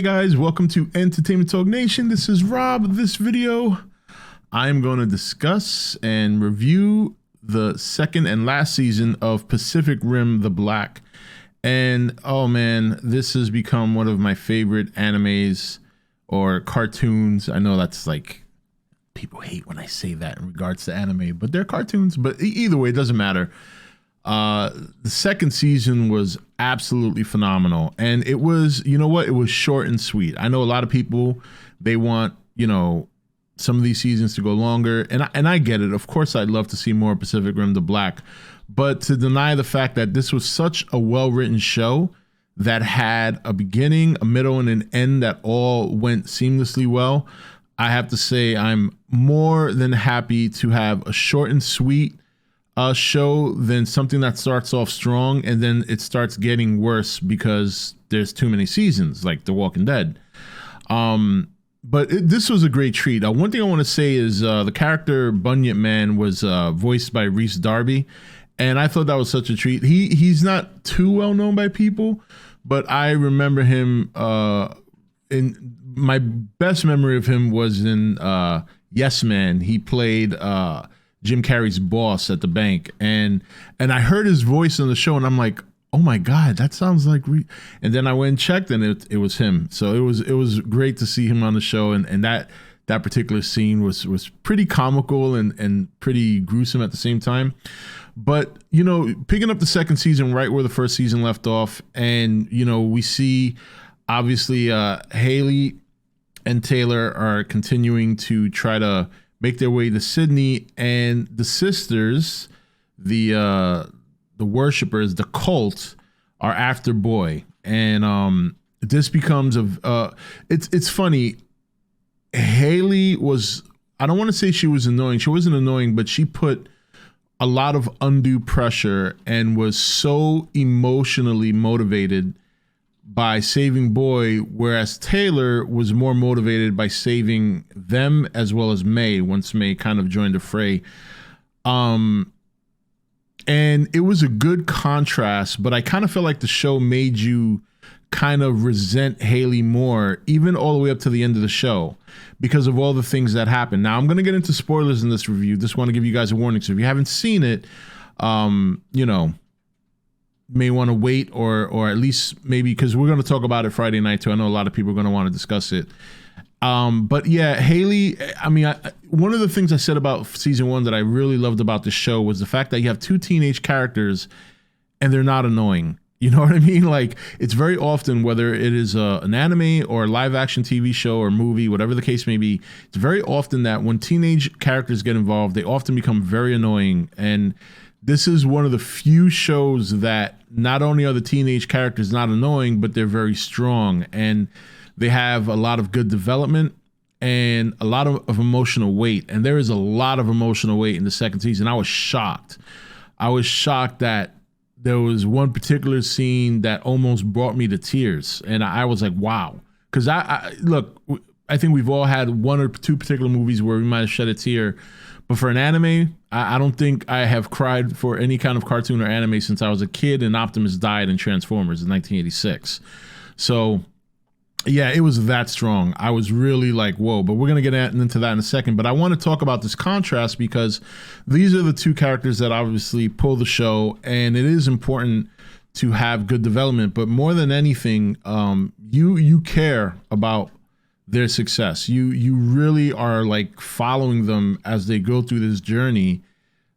Hey guys, welcome to Entertainment Talk Nation. This is Rob. This video, I'm going to discuss and review the second and last season of Pacific Rim: The Black. And oh man, this has become one of my favorite animes or cartoons. I know that's like, people hate when I say that in regards to anime, but they're cartoons. But either way, it doesn't matter. The second season was absolutely phenomenal, and it was, you know what, it was short and sweet. I know a lot of people, they want, you know, some of these seasons to go longer, and I get it. Of course, I'd love to see more Pacific Rim: The Black, but to deny the fact that this was such a well-written show that had a beginning, a middle, and an end that all went seamlessly well, I have to say I'm more than happy to have a short and sweet show than something that starts off strong and then it starts getting worse because there's too many seasons, like The Walking Dead. But this was a great treat. One thing I want to say is the character Bunyip Man was voiced by Rhys Darby, and I thought that was such a treat. He's not too well known by people, but I remember him in my best memory of him was in Yes Man. He played Jim Carrey's boss at the bank, and I heard his voice on the show, and I'm like, oh my god, that sounds like and then I went and checked, and it was him. So it was great to see him on the show, and that particular scene was pretty comical and pretty gruesome at the same time. But you know, picking up the second season right where the first season left off, and you know, we see obviously Haley and Taylor are continuing to try to make their way to Sydney, and the sisters, the worshipers, the cult, are after Boy, and this becomes it's funny. Haley was, I don't want to say she was annoying. She wasn't annoying, but she put a lot of undue pressure and was so emotionally motivated by saving Boy, whereas Taylor was more motivated by saving them as well as May once May kind of joined the fray. And it was a good contrast, but I kind of feel like the show made you kind of resent Haley more, even all the way up to the end of the show, because of all the things that happened. Now, I'm going to get into spoilers in this review. Just want to give you guys a warning. So if you haven't seen it, you know, may want to wait or at least maybe, because we're going to talk about it Friday night too. I know a lot of people are going to want to discuss it. But yeah, Haley, I mean, one of the things I said about season one that I really loved about the show was the fact that you have two teenage characters and they're not annoying. You know what I mean? Like, it's very often, whether it is an anime or a live action TV show or movie, whatever the case may be, it's very often that when teenage characters get involved, they often become very annoying. And this is one of the few shows that not only are the teenage characters not annoying, but they're very strong, and they have a lot of good development and a lot of emotional weight. And there is a lot of emotional weight in the second season. I was shocked. I was shocked that there was one particular scene that almost brought me to tears. And I was like, wow. Because I look, I think we've all had one or two particular movies where we might have shed a tear. But for an anime, I don't think I have cried for any kind of cartoon or anime since I was a kid and Optimus died in Transformers in 1986. So, yeah, it was that strong. I was really like, whoa. But we're going to get into that in a second. But I want to talk about this contrast because these are the two characters that obviously pull the show. And it is important to have good development. But more than anything, you care about their success. You really are like following them as they go through this journey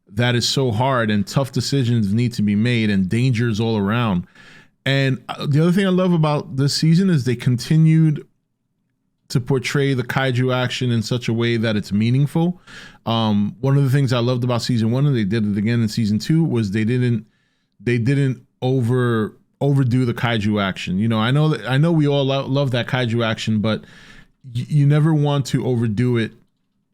that is so hard, and tough decisions need to be made and dangers all around. And the other thing I love about this season is they continued to portray the kaiju action in such a way that it's meaningful. One of the things I loved about season one, and they did it again in season two, was they didn't overdo the kaiju action. You know, I know we all love that kaiju action, but you never want to overdo it,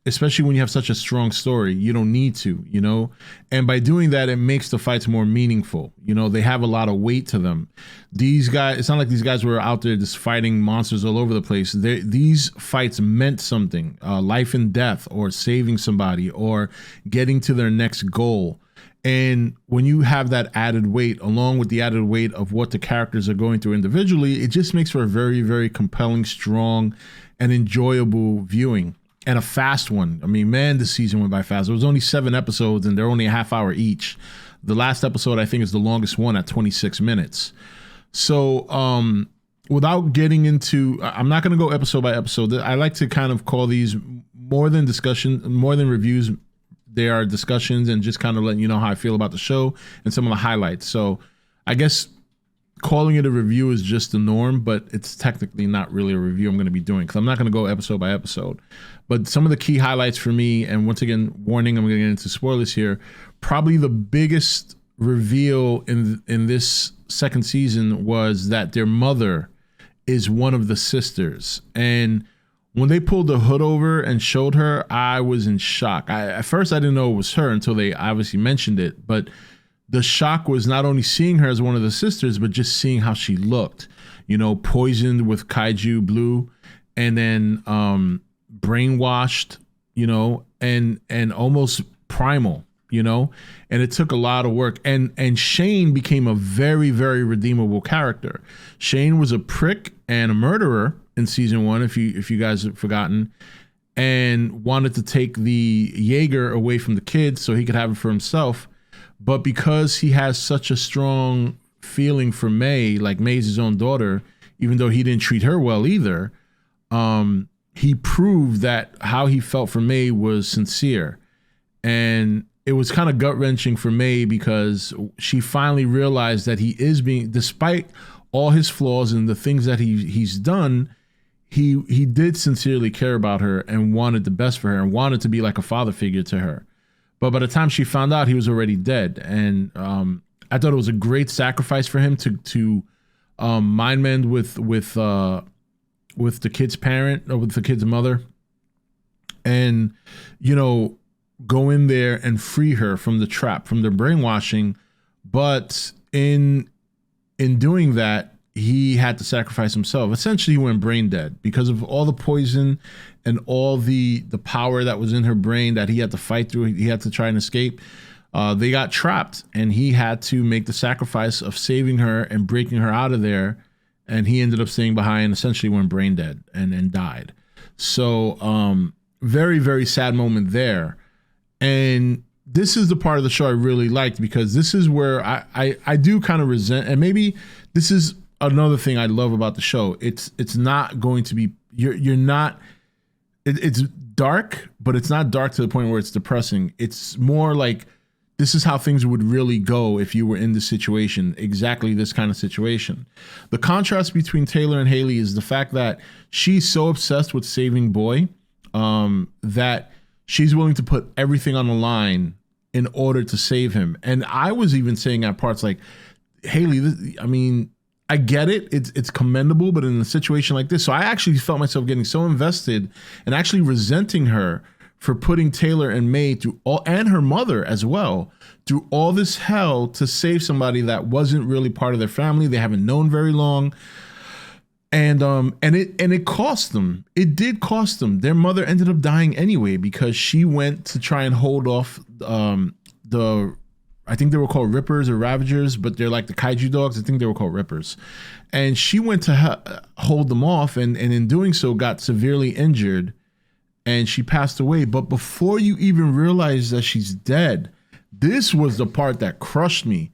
especially when you have such a strong story. You don't need to, you know, and by doing that, it makes the fights more meaningful. You know, they have a lot of weight to them. These guys, it's not like these guys were out there just fighting monsters all over the place. These fights meant something, life and death, or saving somebody, or getting to their next goal. And when you have that added weight, along with the added weight of what the characters are going through individually, it just makes for a very, very compelling, strong, and enjoyable viewing, and a fast one. I mean, man, this season went by fast. It was only 7 episodes, and they're only a half hour each. The last episode, I think, is the longest one at 26 minutes. So, without getting into, I'm not going to go episode by episode. I like to kind of call these more than discussion, more than reviews. They are discussions and just kind of letting you know how I feel about the show and some of the highlights. So I guess calling it a review is just the norm, but it's technically not really a review I'm going to be doing, because I'm not going to go episode by episode. But some of the key highlights for me, and once again, warning, I'm going to get into spoilers here. Probably the biggest reveal in this second season was that their mother is one of the sisters. And when they pulled the hood over and showed her, I was in shock. At first, I didn't know it was her until they obviously mentioned it. But the shock was not only seeing her as one of the sisters, but just seeing how she looked. You know, poisoned with kaiju blue, and then brainwashed, you know, and almost primal, you know. And it took a lot of work. And Shane became a very, very redeemable character. Shane was a prick and a murderer in season 1, if you guys have forgotten, and wanted to take the Jaeger away from the kids so he could have it for himself. But because he has such a strong feeling for May, like May's his own daughter, even though he didn't treat her well either, he proved that how he felt for May was sincere. And it was kind of gut-wrenching for May, because she finally realized that he is being, despite all his flaws and the things that he's done, he did sincerely care about her and wanted the best for her and wanted to be like a father figure to her. But by the time she found out, he was already dead. And I thought it was a great sacrifice for him to mind mend with the kid's parent, or with the kid's mother, and, you know, go in there and free her from the trap, from the brainwashing. But in doing that, he had to sacrifice himself. Essentially, he went brain dead because of all the poison and all the power that was in her brain that he had to fight through. He had to try and escape. They got trapped, and he had to make the sacrifice of saving her and breaking her out of there. And he ended up staying behind, essentially went brain dead and died. So very, very sad moment there. And this is the part of the show I really liked, because this is where I do kind of resent, and maybe this is another thing I love about the show. It's not going to be, you're not, it's dark, but it's not dark to the point where it's depressing. It's more like, this is how things would really go if you were in this situation, exactly this kind of situation. The contrast between Taylor and Haley is the fact that she's so obsessed with saving Boy that she's willing to put everything on the line in order to save him. And I was even saying at parts like, Haley, I mean, I get it. It's commendable, but in a situation like this, so I actually felt myself getting so invested and actually resenting her for putting Taylor and May through all, and her mother as well, through all this hell to save somebody that wasn't really part of their family. They haven't known very long. And it cost them. It did cost them. Their mother ended up dying anyway, because she went to try and hold off I think they were called Rippers or Ravagers, but they're like the kaiju dogs. I think they were called Rippers. And she went to hold them off, and in doing so got severely injured, and she passed away. But before you even realize that she's dead, this was the part that crushed me.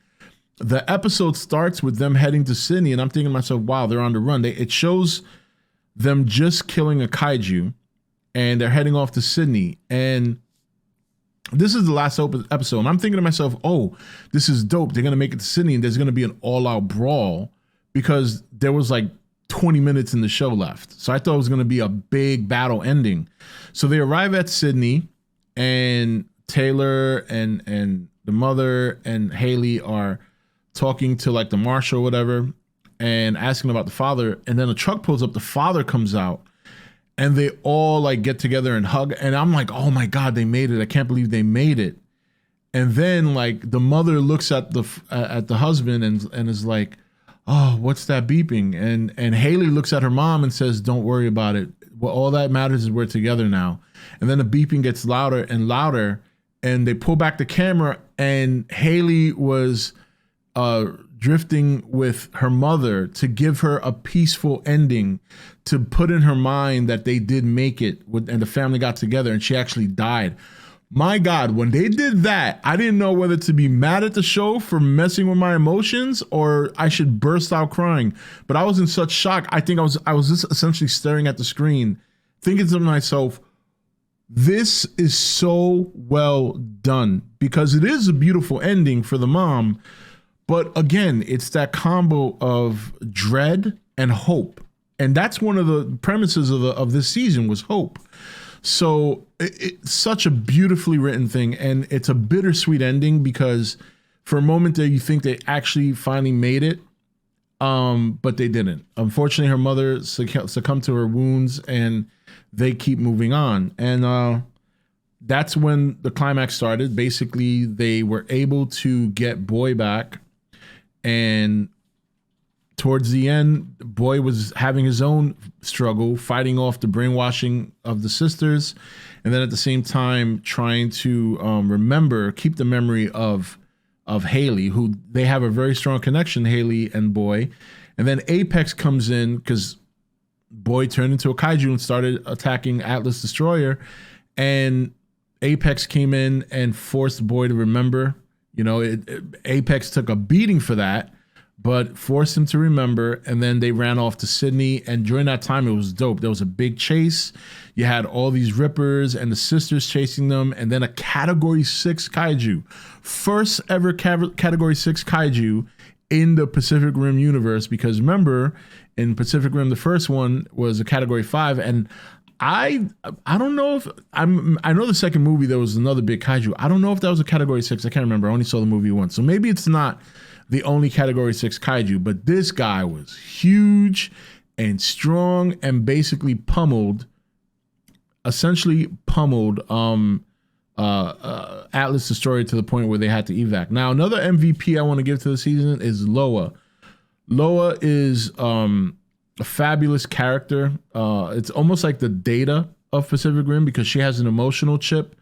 The episode starts with them heading to Sydney, and I'm thinking to myself, wow, they're on the run. It shows them just killing a kaiju, and they're heading off to Sydney. And this is the last episode, and I'm thinking to myself, oh, this is dope. They're going to make it to Sydney, and there's going to be an all-out brawl, because there was like 20 minutes in the show left. So I thought it was going to be a big battle ending. So they arrive at Sydney, and Taylor and the mother and Haley are talking to like the marshal or whatever and asking about the father. And then a truck pulls up, the father comes out, and they all like get together and hug. And I'm like, oh my God, they made it. I can't believe they made it. And then like the mother looks at the husband and is like, oh, what's that beeping? And Haley looks at her mom and says, don't worry about it. Well, all that matters is we're together now. And then the beeping gets louder and louder, and they pull back the camera, and Haley was drifting with her mother to give her a peaceful ending, to put in her mind that they did make it and the family got together and she actually died. My God, when they did that, I didn't know whether to be mad at the show for messing with my emotions or I should burst out crying. But I was in such shock. I think I was just essentially staring at the screen, thinking to myself, this is so well done, because it is a beautiful ending for the mom. But again, it's that combo of dread and hope. And that's one of the premises of this season, was hope. So it's such a beautifully written thing. And it's a bittersweet ending, because for a moment there you think they actually finally made it. But they didn't. Unfortunately, her mother succumbed to her wounds and they keep moving on. And that's when the climax started. Basically, they were able to get Boy back. And towards the end, Boy was having his own struggle, fighting off the brainwashing of the sisters, and then at the same time trying to keep the memory of Haley, who they have a very strong connection, Haley and Boy. And then Apex comes in because Boy turned into a kaiju and started attacking Atlas Destroyer, and Apex came in and forced Boy to remember. You know, Apex took a beating for that, but forced him to remember. And then they ran off to Sydney. And during that time, it was dope. There was a big chase. You had all these Rippers and the sisters chasing them. And then a Category 6 kaiju. First ever Category 6 kaiju in the Pacific Rim universe. Because remember, in Pacific Rim, the first one was a Category 5. And I don't know if I know the second movie there was another big kaiju. I don't know if that was a Category 6. I can't remember. I only saw the movie once. So maybe it's not the only Category 6 kaiju, but this guy was huge and strong and basically essentially pummeled Atlas Destroyer to the point where they had to evac. Now, another MVP I want to give to the season is Loa. Loa is a fabulous character. It's almost like the Data of Pacific Rim, because she has an emotional chip.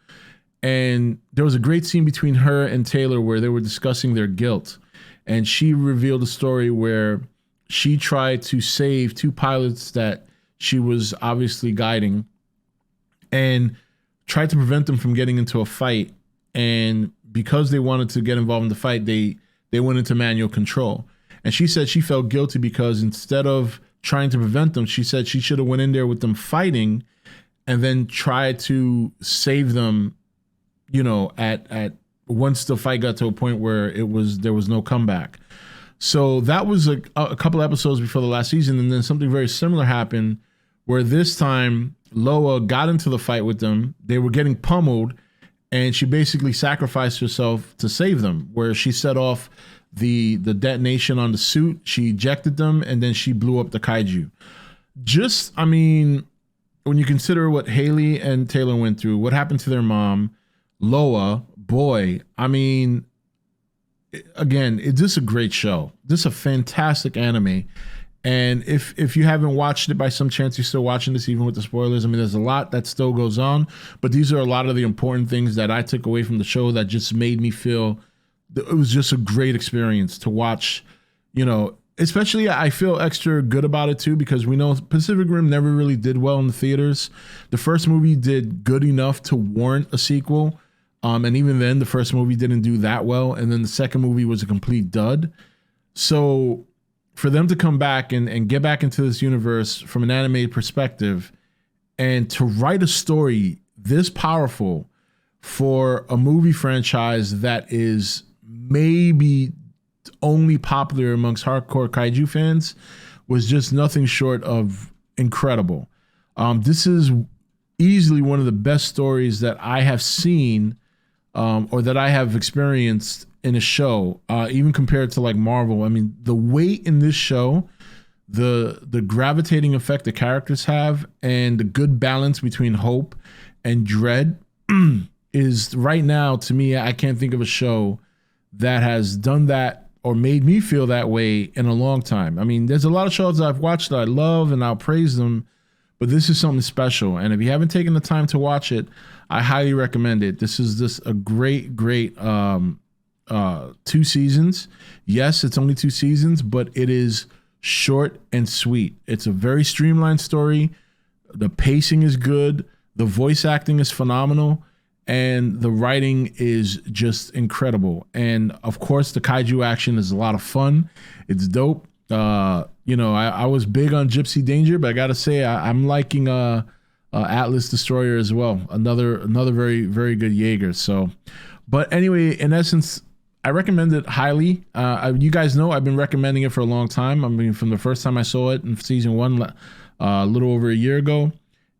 And there was a great scene between her and Taylor where they were discussing their guilt. And she revealed a story where she tried to save two pilots that she was obviously guiding and tried to prevent them from getting into a fight. And because they wanted to get involved in the fight, they went into manual control. And she said she felt guilty because instead of trying to prevent them, she said she should have went in there with them fighting and then tried to save them, you know, at once the fight got to a point where there was no comeback. So that was a couple episodes before the last season. And then something very similar happened where this time Loa got into the fight with them. They were getting pummeled and she basically sacrificed herself to save them, where she set off the detonation on the suit. She ejected them and then she blew up the kaiju. I mean, when you consider what Haley and Taylor went through, what happened to their mom, Loa, Boy, I mean, again, it's just a great show. This is a fantastic anime. And if you haven't watched it by some chance, you're still watching this, even with the spoilers. I mean, there's a lot that still goes on, but these are a lot of the important things that I took away from the show that just made me feel it was just a great experience to watch. You know, especially I feel extra good about it too, because we know Pacific Rim never really did well in the theaters. The first movie did good enough to warrant a sequel. And even then, the first movie didn't do that well. And then the second movie was a complete dud. So for them to come back and get back into this universe from an anime perspective and to write a story this powerful for a movie franchise that is maybe only popular amongst hardcore kaiju fans was just nothing short of incredible. This is easily one of the best stories that I have seen or that I have experienced in a show, even compared to like Marvel. I mean, the weight in this show, the gravitating effect the characters have, and the good balance between hope and dread is right now, to me, I can't think of a show that has done that or made me feel that way in a long time. I mean, there's a lot of shows that I've watched that I love and I'll praise them, but this is something special. And if you haven't taken the time to watch it, I highly recommend it. This is just a great 2 seasons. Yes, it's only 2 seasons, but it is short and sweet. It's a very streamlined story. The pacing is good. The voice acting is phenomenal. And the writing is just incredible. And of course, the kaiju action is a lot of fun. It's dope. I was big on Gypsy Danger, but I got to say, I'm liking Atlas Destroyer as well. Another very, very good Jaeger. So, but anyway, in essence, I recommend it highly. You guys know I've been recommending it for a long time. I mean, from the first time I saw it in season 1, a little over a year ago.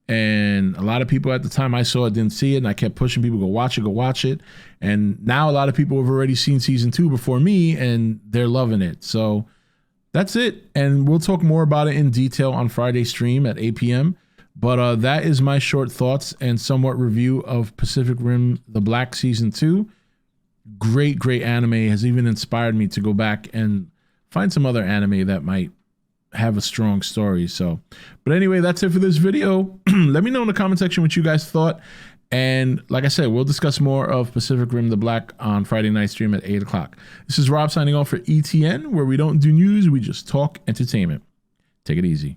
And a lot of people at the time I saw it didn't see it, and I kept pushing people, go watch it. And now a lot of people have already seen season 2 before me, and they're loving it. So that's it. And we'll talk more about it in detail on Friday stream at 8 p.m. But that is my short thoughts and somewhat review of Pacific Rim The Black Season 2. Great anime. Has even inspired me to go back and find some other anime that might have a strong story. So, but anyway, that's it for this video. Let me know in the comment section what you guys thought. And like I said, we'll discuss more of Pacific Rim The Black on Friday night stream at 8 o'clock. This is Rob signing off for E.T.N, where we don't do news, we just talk entertainment. Take it easy.